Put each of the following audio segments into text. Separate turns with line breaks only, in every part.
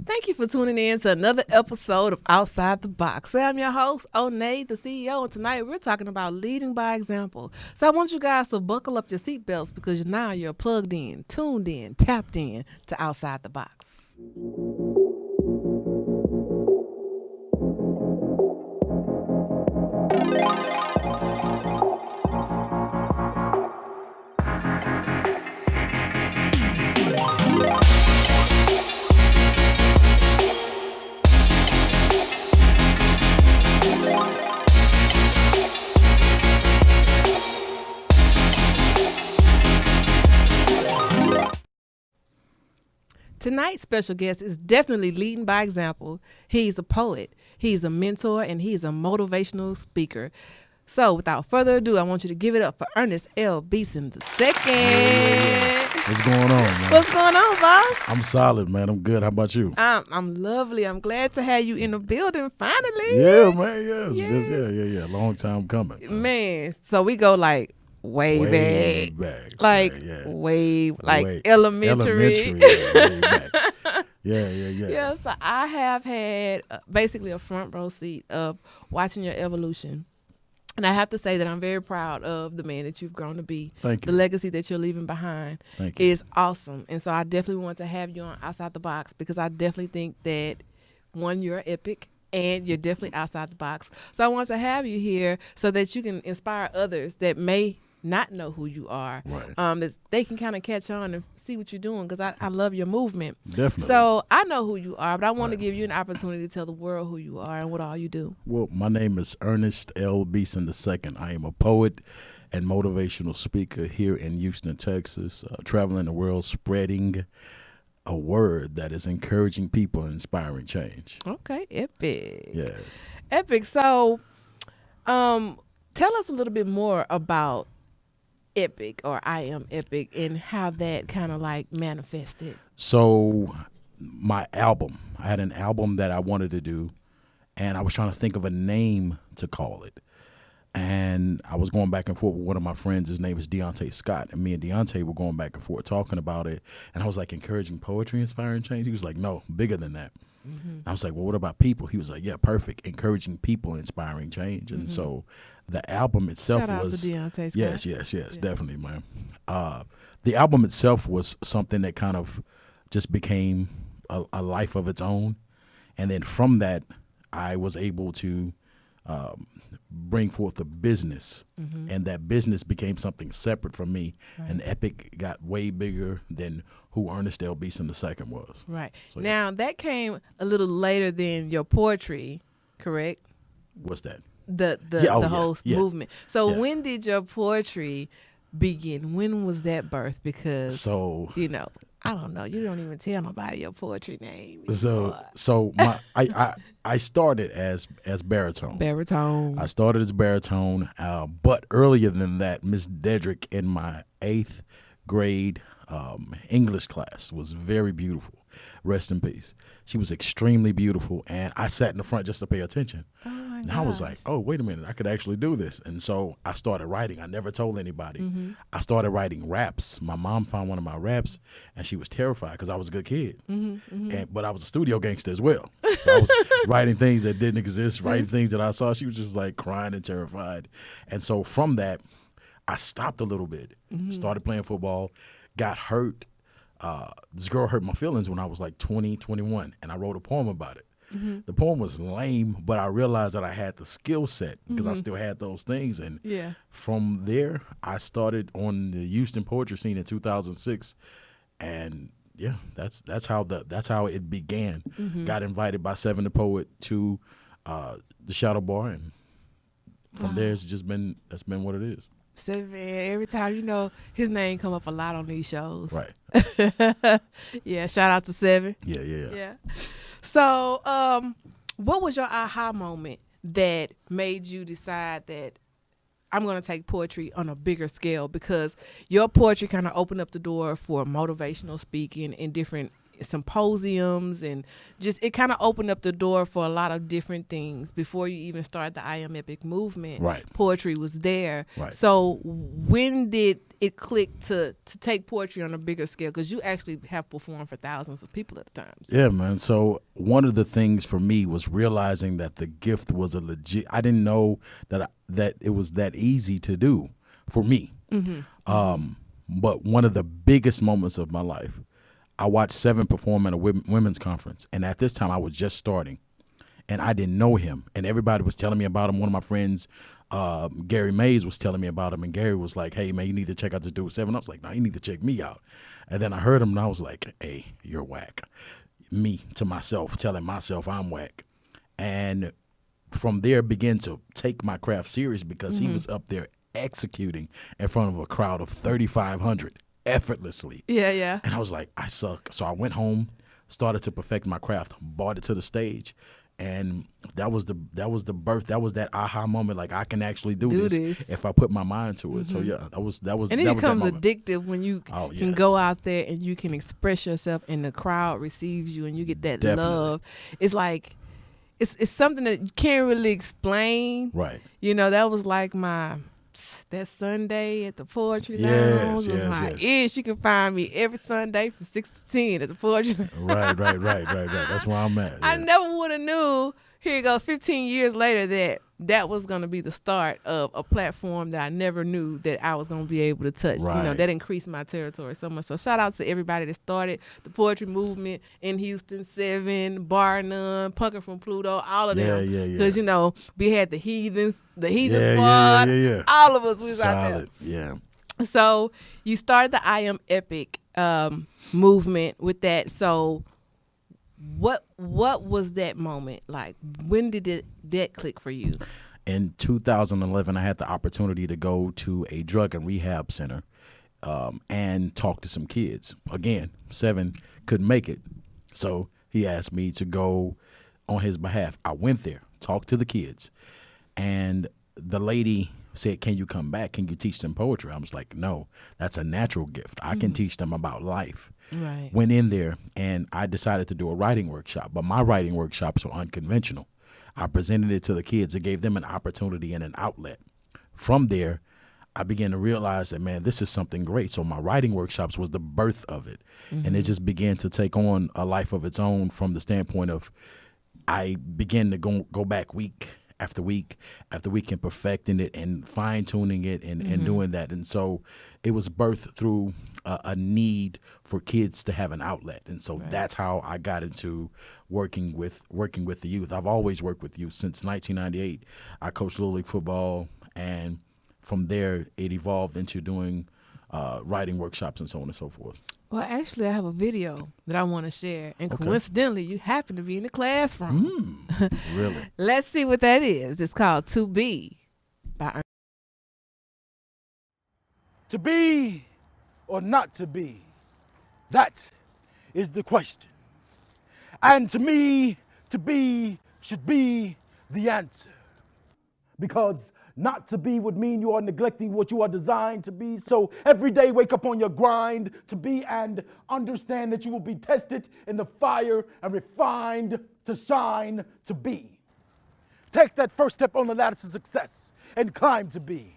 Thank you for tuning in to another episode of Outside the Box. I'm your host, Oneal, the CEO, and tonight we're talking about leading by example. So I want you guys to buckle up your seatbelts because now you're plugged in, tuned in, tapped in to Outside the Box. Tonight's special guest is definitely leading by example. He's a poet, he's a mentor, and he's a motivational speaker. So without further ado, I want you to give it up for Ernest L. Beason II.
What's going on, man?
What's going on, boss?
I'm solid, man. I'm good. How about you?
I'm lovely. I'm glad to have you in the building finally.
Yeah, man. Yes. Yeah. Long time coming.
Man, so we go like way back. Like way elementary.
Way back. Yeah.
Yeah, so I have had basically a front row seat of watching your evolution. And I have to say that I'm very proud of the man that you've grown to be.
Thank you.
The legacy that you're leaving behind is awesome. And so I definitely want to have you on Outside the Box because I definitely think that, one, you're epic and you're definitely outside the box. So I want to have you here so that you can inspire others that may not know who you are.
Right.
That they can kind of catch on and see what you're doing because I love your movement.
Definitely.
So I know who you are, but I want to give you an opportunity to tell the world who you are and what all you do.
Well, my name is Ernest L. Beason II. I am a poet and motivational speaker here in Houston, Texas, traveling the world spreading a word that is encouraging people and inspiring change.
Okay, epic.
Yes.
Epic. So tell us a little bit more about Epic or I Am Epic and how that kind of like manifested.
So my album, I had an album that I wanted to do, and I was trying to think of a name to call it. And I was going back and forth with one of my friends. His name is Deontay Scott. And me and Deontay were going back and forth talking about it. And I was like, encouraging poetry, inspiring change. He was like, no, bigger than that. Mm-hmm. I was like, well, what about people? He was like, yeah, perfect. Encouraging people, inspiring change. And so the album itself
Shout out
was
to Deontay Scott.
Yes,
Yeah.
definitely, man. The album itself was something that kind of just became a life of its own. And then from that, I was able to bring forth a business, and that business became something separate from me. Right. And Epic got way bigger than who Ernest L. Beason II was.
Right.
So,
now, that came a little later than your poetry, correct?
What's that?
The whole movement. So when did your poetry begin? When was that birth? Because, I don't know. You don't even tell nobody your poetry name.
So I started as baritone.
Baritone.
I started as baritone, but earlier than that, Miss Dedrick in my 8th grade English class was very beautiful. Rest in peace. She was extremely beautiful, and I sat in the front just to pay attention.
Oh my
and I was like, oh, wait a minute, I could actually do this. And so I started writing. I never told anybody. I started writing raps. My mom found one of my raps, and she was terrified because I was a good kid. But I was a studio gangster as well. So I was writing things that didn't exist, writing things that I saw. She was just like crying and terrified. And so from that, I stopped a little bit, started playing football, got hurt. This girl hurt my feelings when I was like 20, 21, and I wrote a poem about it. The poem was lame, but I realized that I had the skill set because I still had those things. And from there, I started on the Houston poetry scene in 2006, and that's how it began. Got invited by Seven the Poet to the Shadow Bar, and from there that's been what it is.
Seven, every time, his name come up a lot on these shows.
Right.
Yeah, shout out to Seven.
Yeah.
So, what was your aha moment that made you decide that I'm going to take poetry on a bigger scale? Because your poetry kind of opened up the door for motivational speaking in different symposiums, and just it kind of opened up the door for a lot of different things. Before you even start the I Am Epic movement,
Right.
poetry was there.
Right.
So when did it click to take poetry on a bigger scale? Because you actually have performed for thousands of people at the time. So.
Yeah, man. So one of the things for me was realizing that the gift was a legit. I didn't know that it was that easy to do for me. But one of the biggest moments of my life, I watched Seven perform at a women's conference, and at this time I was just starting, and I didn't know him, and everybody was telling me about him. One of my friends, Gary Mays, was telling me about him, and Gary was like, "Hey man, you need to check out this dude Seven." I was like, "No, you need to check me out." And then I heard him, and I was like, "Hey, you're whack." Me to myself, telling myself I'm whack, and from there began to take my craft serious because he was up there executing in front of a crowd of 3,500 effortlessly.
Yeah.
And I was like, I suck. So I went home, started to perfect my craft, brought it to the stage, and that was the birth. That was that aha moment. Like, I can actually do this if I put my mind to it. So yeah, that was.
And it becomes addictive when you can go out there and you can express yourself, and the crowd receives you, and you get that love. It's like it's something that you can't really explain.
Right.
You know, that was like that Sunday at the Poetry Lounge was my ish. You can find me every Sunday from 6 to 10 at the Poetry Lounge.
Right. That's where I'm at. Yeah.
I never would have knew, here you go, 15 years later, that was going to be the start of a platform that I never knew that I was going to be able to touch.
Right.
You know, that increased my territory so much. So shout out to everybody that started the poetry movement in Houston, Seven, Bar None, Punker from Pluto, all of them.
Yeah.
Because, you know, we had the Heathen Squad.
Yeah.
All of us was
Solid.
out there.
Yeah.
So you started the I Am Epic movement with that. So what was that moment like? When did that click for you?
In 2011, I had the opportunity to go to a drug and rehab center and talk to some kids. Again, Seven couldn't make it, so he asked me to go on his behalf. I went there, talked to the kids, and the lady said, "Can you come back? Can you teach them poetry?" I was like, "No, that's a natural gift. I can teach them about life."
Right.
Went in there, and I decided to do a writing workshop, but my writing workshops are unconventional. I presented it to the kids. It gave them an opportunity and an outlet. From there, I began to realize that, man, this is something great. So my writing workshops was the birth of it. And it just began to take on a life of its own from the standpoint of I began to go back week after week after week and perfecting it and fine-tuning it and doing that. And so it was birthed through a need for kids to have an outlet. And so that's how I got into working with the youth. I've always worked with youth since 1998. I coached Little League football, and from there it evolved into doing writing workshops and so on and so forth.
Well, actually, I have a video that I want to share, and coincidentally, you happen to be in the classroom.
Really?
Let's see what that is. It's called "To Be" by Ernest.
To be or not to be, that is the question. And to me, to be should be the answer. Because not to be would mean you are neglecting what you are designed to be. So every day wake up on your grind to be and understand that you will be tested in the fire and refined to shine to be. Take that first step on the ladder to success and climb to be.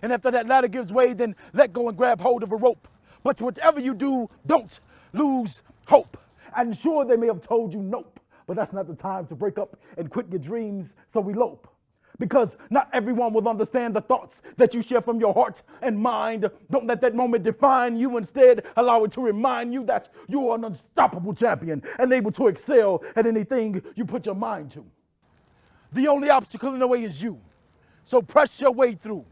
And after that ladder gives way, then let go and grab hold of a rope. But whatever you do, don't lose hope. And sure, they may have told you nope, but that's not the time to break up and quit your dreams, so elope. Because not everyone will understand the thoughts that you share from your heart and mind. Don't let that moment define you. Instead, allow it to remind you that you are an unstoppable champion and able to excel at anything you put your mind to. The only obstacle in the way is you. So press your way through.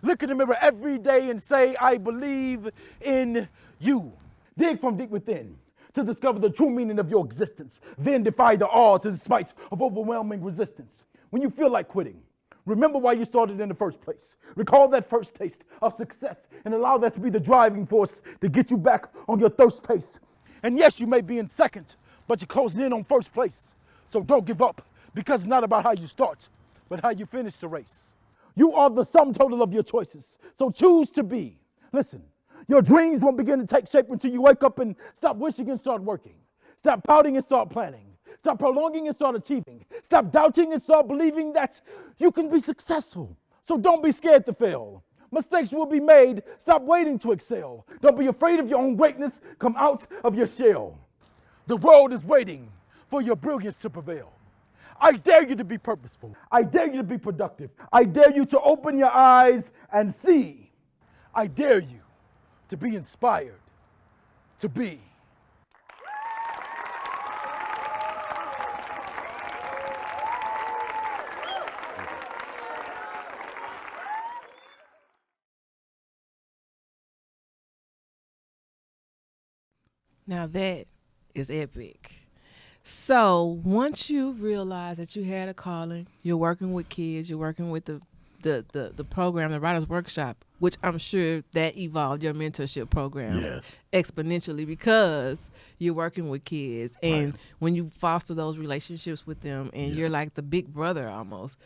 Look in the mirror every day and say, I believe in you. Dig from deep within to discover the true meaning of your existence. Then defy the odds in spite of overwhelming resistance. When you feel like quitting, remember why you started in the first place. Recall that first taste of success and allow that to be the driving force to get you back on your thirst pace. And yes, you may be in second, but you're closing in on first place. So don't give up, because it's not about how you start, but how you finish the race. You are the sum total of your choices, so choose to be. Listen, your dreams won't begin to take shape until you wake up and stop wishing and start working. Stop pouting and start planning. Stop prolonging and start achieving. Stop doubting and start believing that you can be successful. So don't be scared to fail. Mistakes will be made. Stop waiting to excel. Don't be afraid of your own greatness. Come out of your shell. The world is waiting for your brilliance to prevail. I dare you to be purposeful. I dare you to be productive. I dare you to open your eyes and see. I dare you to be inspired to be.
Now that is epic. So once you realize that you had a calling, you're working with kids, you're working with the program, the Writers Workshop, which I'm sure that evolved your mentorship program exponentially because you're working with kids. And when you foster those relationships with them and you're like the big brother almost,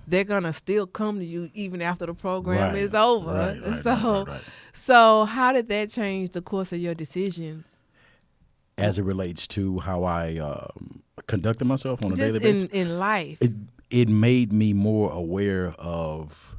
they're going to still come to you even after the program is over. So how did that change the course of your decisions?
As it relates to how I conducted myself on a daily basis?
In life.
It made me more aware of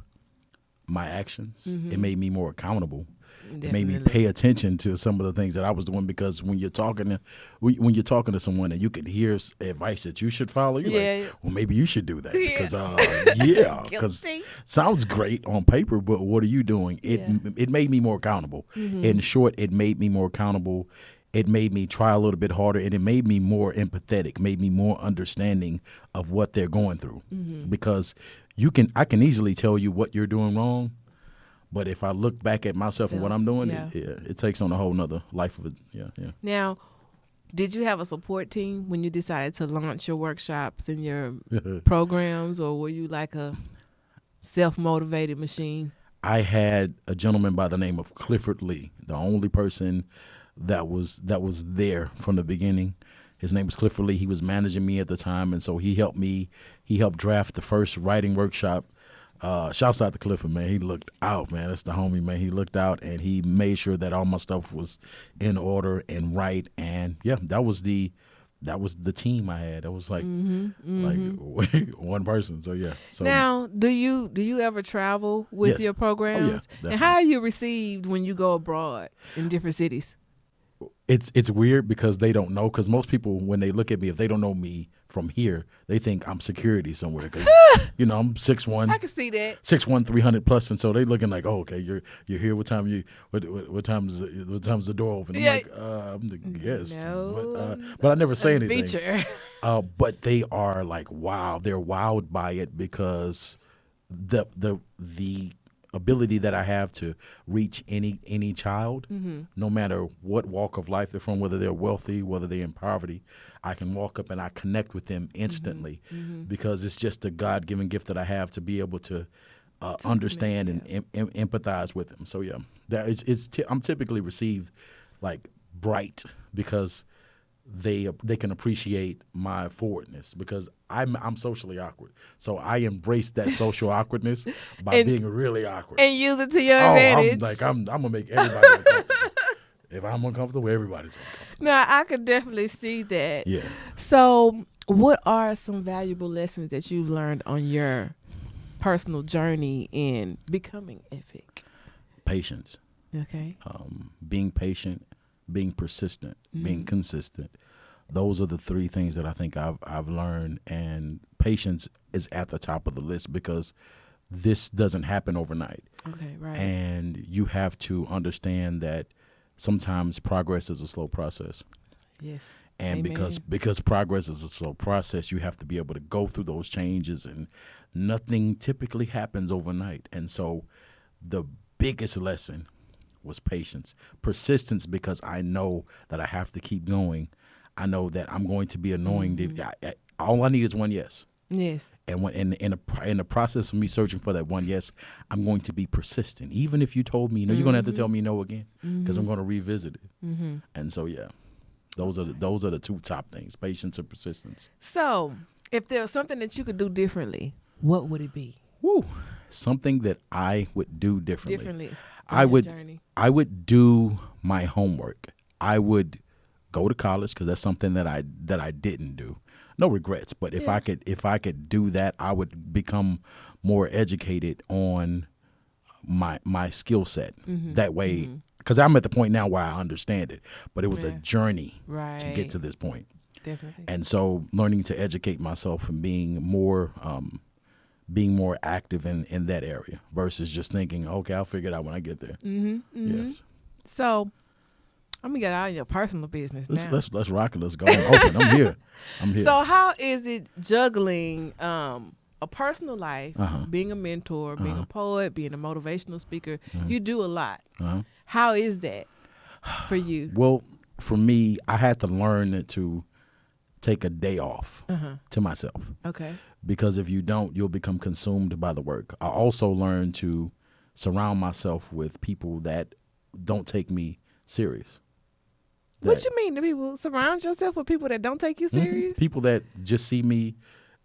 my actions. It made me more accountable. Definitely. It made me pay attention to some of the things that I was doing, because when you're talking to someone and you can hear advice that you should follow, you're like, well, maybe you should do that because sounds great on paper, but what are you doing? It made me more accountable. In short, it made me more accountable. It made me try a little bit harder, and it made me more empathetic, made me more understanding of what they're going through. Because I can easily tell you what you're doing wrong, but if I look back at myself and what I'm doing, it takes on a whole nother life of it.
Now, did you have a support team when you decided to launch your workshops and your programs, or were you like a self-motivated machine?
I had a gentleman by the name of Clifford Lee, the only person that was there from the beginning. His name was Clifford Lee. He was managing me at the time, and so he helped draft the first writing workshop. Shouts out to Clifford, man. He looked out, man. That's the homie, man. He looked out, and he made sure that all my stuff was in order and right. And that was the team I had. That was like one person. So So
now, do you ever travel with your programs? And how are you received when you go abroad in different cities?
It's weird because they don't know. Because most people, when they look at me, if they don't know me from here, they think I'm security somewhere. Because I'm 6'1".
I can see that
6'1", 300 plus, and so they looking like, oh, okay, you're here. What time what time's the door open? I'm like, I'm the guest.
No,
but I never say anything.
Feature.
But they are like, wow, they're wowed by it because the ability that I have to reach any child, no matter what walk of life they're from, whether they're wealthy, whether they're in poverty, I can walk up and I connect with them instantly because it's just a God-given gift that I have to be able to understand and empathize with them. So I'm typically received like bright because they can appreciate my forwardness because I'm socially awkward. So I embrace that social awkwardness by being really awkward.
And use it to your advantage.
I'm gonna make everybody uncomfortable. If I'm uncomfortable, everybody's uncomfortable.
No, I could definitely see that.
Yeah.
So what are some valuable lessons that you've learned on your personal journey in becoming epic?
Patience.
Okay.
Being patient, being persistent, being consistent. Those are the three things that I think I've learned, and patience is at the top of the list because this doesn't happen overnight.
Okay, right.
And you have to understand that sometimes progress is a slow process.
Yes.
And
Amen.
because progress is a slow process, you have to be able to go through those changes, and nothing typically happens overnight. And so the biggest lesson was patience, persistence, because I know that I have to keep going. I know that I'm going to be annoying. All I need is one yes.
Yes.
And when in the process of me searching for that one yes, I'm going to be persistent. Even if you told me, you're going to have to tell me no again, because I'm going to revisit it. And so those are the two top things: patience and persistence.
So, if there was something that you could do differently, what would it be?
Something that I would do differently.
I would
do my homework. I would go to college, because that's something that I didn't do. No regrets, but if I could do that, I would become more educated on my skill set. That way, because I'm at the point now where I understand it, but it was a journey to get to this point.
Definitely.
And so learning to educate myself and being more active in that area versus just thinking, okay, I'll figure it out when I get there. Yes.
So I'm gonna get out of your personal business now.
Let's rock it. Let's go and open. I'm here.
So how is it juggling a personal life, being a mentor, being a poet, being a motivational speaker? You do a lot. How is that for you?
Well, for me, I had to learn to take a day off to myself.
Okay.
Because if you don't, you'll become consumed by the work. I also learned to surround myself with people that don't take me serious.
What you mean, the people? Surround yourself with people that don't take you serious?
People that just see me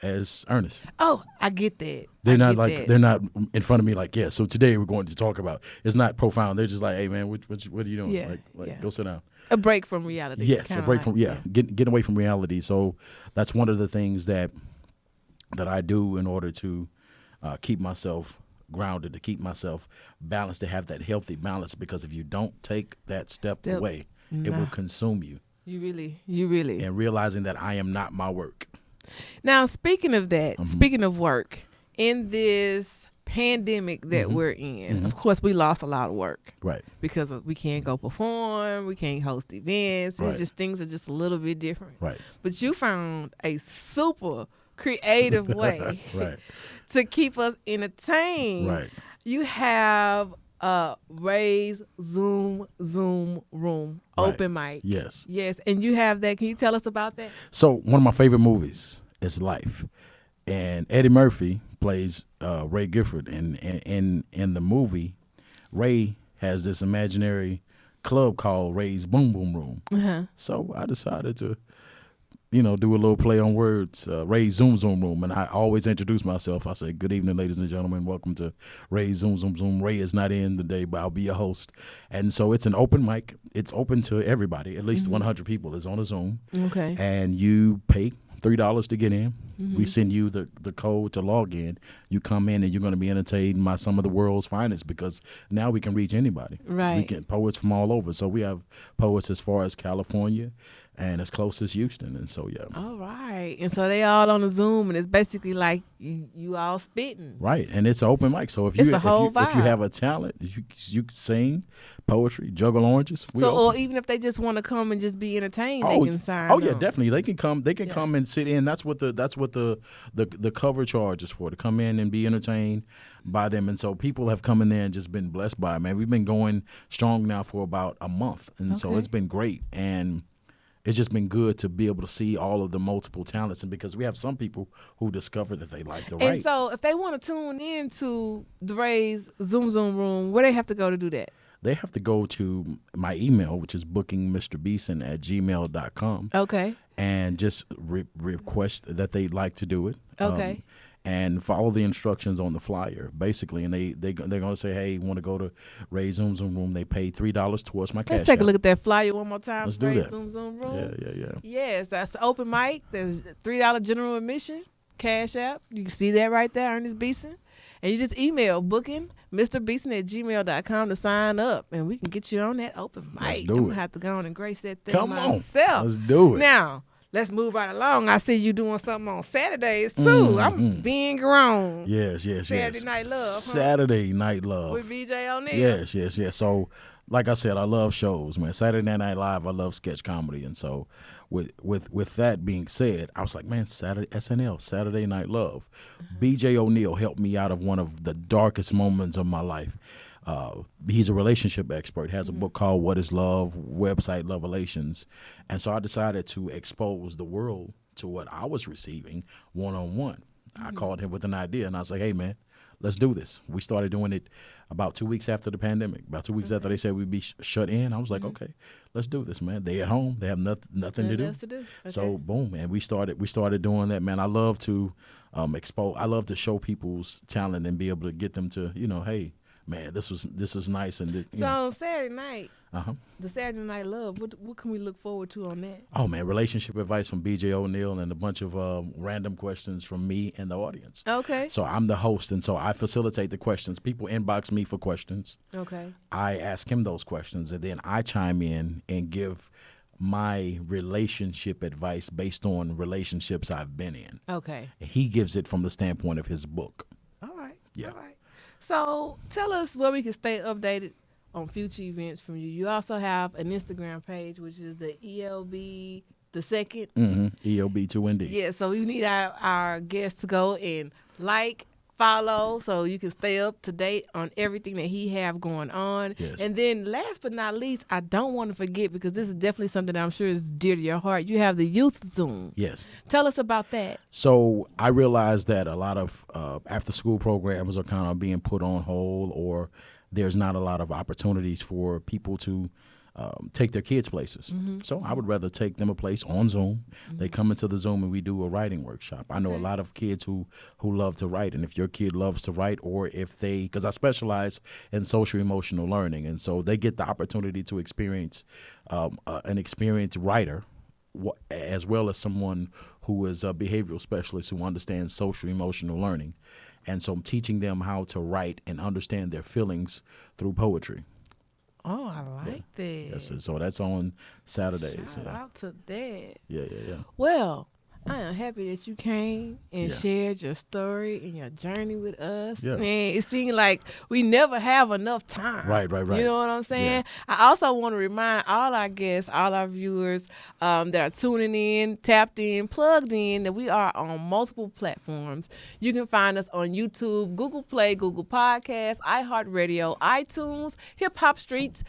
as Ernest.
Oh, I get that.
They're not in front of me like, yeah, so today we're going to talk about, it's not profound. They're just like, hey man, what are you doing?
Yeah,
Go sit down.
A break from reality.
Yes, a break from getting away from reality. So that's one of the things that I do in order to keep myself grounded, to keep myself balanced, to have that healthy balance. Because if you don't take that step away, it will consume you. You really. And realizing that I am not my work.
Now, speaking of that, speaking of work, in this pandemic that we're in, of course, we lost a lot of work.
Right.
Because we can't go perform, we can't host events.
Right.
It's just, things are just a little bit different.
Right.
But you found a super creative way
right.
to keep us entertained.
Right.
You have Ray's Zoom room open mic.
Yes.
And you have that. Can you tell us about that?
So one of my favorite movies is Life, and Eddie Murphy plays Ray Gifford, and in the movie, Ray has this imaginary club called Ray's Boom Boom Room. So I decided to do a little play on words, Ray's Zoom Room. And I always introduce myself. I say, good evening, ladies and gentlemen. Welcome to Ray's Zoom. Ray is not in today, but I'll be your host. And so it's an open mic. It's open to everybody. At least 100 people is on a Zoom.
Okay.
And you pay $3 to get in. We send you the code to log in. You come in and you're going to be entertained by some of the world's finest, because now we can reach anybody.
Right.
We get poets from all over. So we have poets as far as California and as close as Houston. And so,
All right. And so they all on the Zoom, and it's basically like you all spitting.
Right. And it's an open mic. So if you have a talent, you can sing poetry, juggle oranges.
Or even if they just want to come and just be entertained, they can sign
Oh yeah,
up.
definitely. They can come. They can come and sit in. That's what the cover charge is for, to come in and be entertained by them. And so people have come in there and just been blessed by it, man. We've been going strong now for about a month, and so it's been great. And it's just been good to be able to see all of the multiple talents, and because we have some people who discover that they like to write.
And so if they want to tune in to the Ray's Zoom room, where they have to go to do that?
They have to go to my email, which is bookingmrbeason@gmail.com.
Okay.
And just request that they'd like to do it.
Okay.
And follow the instructions on the flyer, basically. And they're going to say, hey, you want to go to Ray's Zoom room? They pay $3 towards my cash.
Let's take a look at that flyer one more time.
Let's do
Ray's
that.
Zoom room.
Yeah.
Yes, that's open mic. There's $3 general admission, cash app. You can see that right there, Ernest Beason. And you just email bookingmrbeason@gmail.com to sign up, and we can get you on that open mic.
Let's do
I'm
it.
going to have to go on and grace that thing
Come
myself.
on. Let's do it.
Now, let's move right along. I see you doing something on Saturdays, too. I'm being grown.
Yes.
Saturday Night Love.
Saturday Night Love.
With BJ Oneal.
Yes. So, like I said, I love shows, man. Saturday Night Live, I love sketch comedy. And so with that being said, I was like, man, SNL, Saturday Night Love. BJ Oneal helped me out of one of the darkest moments of my life. He's a relationship expert, has a book called What is Love, website Love Relations. And so I decided to expose the world to what I was receiving one-on-one. I called him with an idea, and I was like, hey, man, let's do this. We started doing it about 2 weeks after the pandemic, about 2 weeks after they said we'd be shut in. I was like, okay, let's do this, man. They at home. They have nothing to do.
Okay.
So, boom, man, we started doing that, man. I love to I love to show people's talent and be able to get them to, hey, man, this is nice. And
So Saturday night, The Saturday Night Love. What can we look forward to on that?
Oh man, relationship advice from BJ Oneal and a bunch of random questions from me and the audience.
Okay.
So I'm the host, and so I facilitate the questions. People inbox me for questions.
Okay.
I ask him those questions, and then I chime in and give my relationship advice based on relationships I've been in.
Okay.
He gives it from the standpoint of his book.
All right.
Yeah.
All right. So tell us where we can stay updated on future events from you. You also have an Instagram page, which is the ELB the second.
ELB2ND.
Yeah, so we need our guests to go and follow, so you can stay up to date on everything that he have going on.
Yes.
And then last but not least, I don't want to forget, because this is definitely something that I'm sure is dear to your heart. You have the Youth Zoom.
Yes.
Tell us about that.
So I realized that a lot of after school programs are kind of being put on hold, or there's not a lot of opportunities for people to take their kids places. So I would rather take them a place on Zoom. They come into the Zoom and we do a writing workshop. I know a lot of kids who love to write, and if your kid loves to write, or if they, because I specialize in social emotional learning, and so they get the opportunity to experience an experienced writer, as well as someone who is a behavioral specialist who understands social emotional learning. And so I'm teaching them how to write and understand their feelings through poetry.
Oh, I like that.
Yes, so that's on Saturdays.
Shout out to that.
Yeah.
Well, I am happy that you came and shared your story and your journey with us.
Yeah.
Man, it seems like we never have enough time.
Right.
You know what I'm saying?
Yeah.
I also want to remind all our guests, all our viewers that are tuning in, tapped in, plugged in, that we are on multiple platforms. You can find us on YouTube, Google Play, Google Podcasts, iHeartRadio, iTunes, Hip Hop Streets,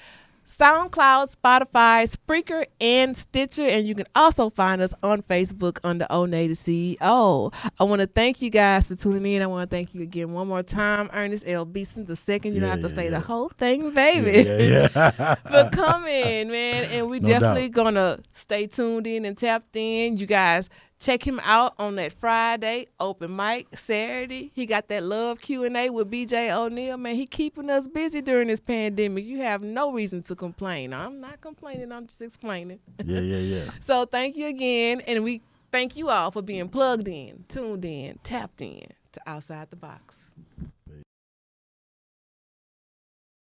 SoundCloud, Spotify, Spreaker, and Stitcher. And you can also find us on Facebook under Oneal the CEO. I want to thank you guys for tuning in. I want to thank you again one more time, Ernest L. Beason the second. You don't have to say the whole thing, baby. For coming, man. And we definitely going to stay tuned in and tapped in. You guys check him out on that Friday open mic. Saturday, he got that love Q&A with BJ Oneal. Man, he keeping us busy during this pandemic. You have no reason to complain. I'm not complaining. I'm just explaining.
Yeah.
So thank you again, and we thank you all for being plugged in, tuned in, tapped in to Outside the Box.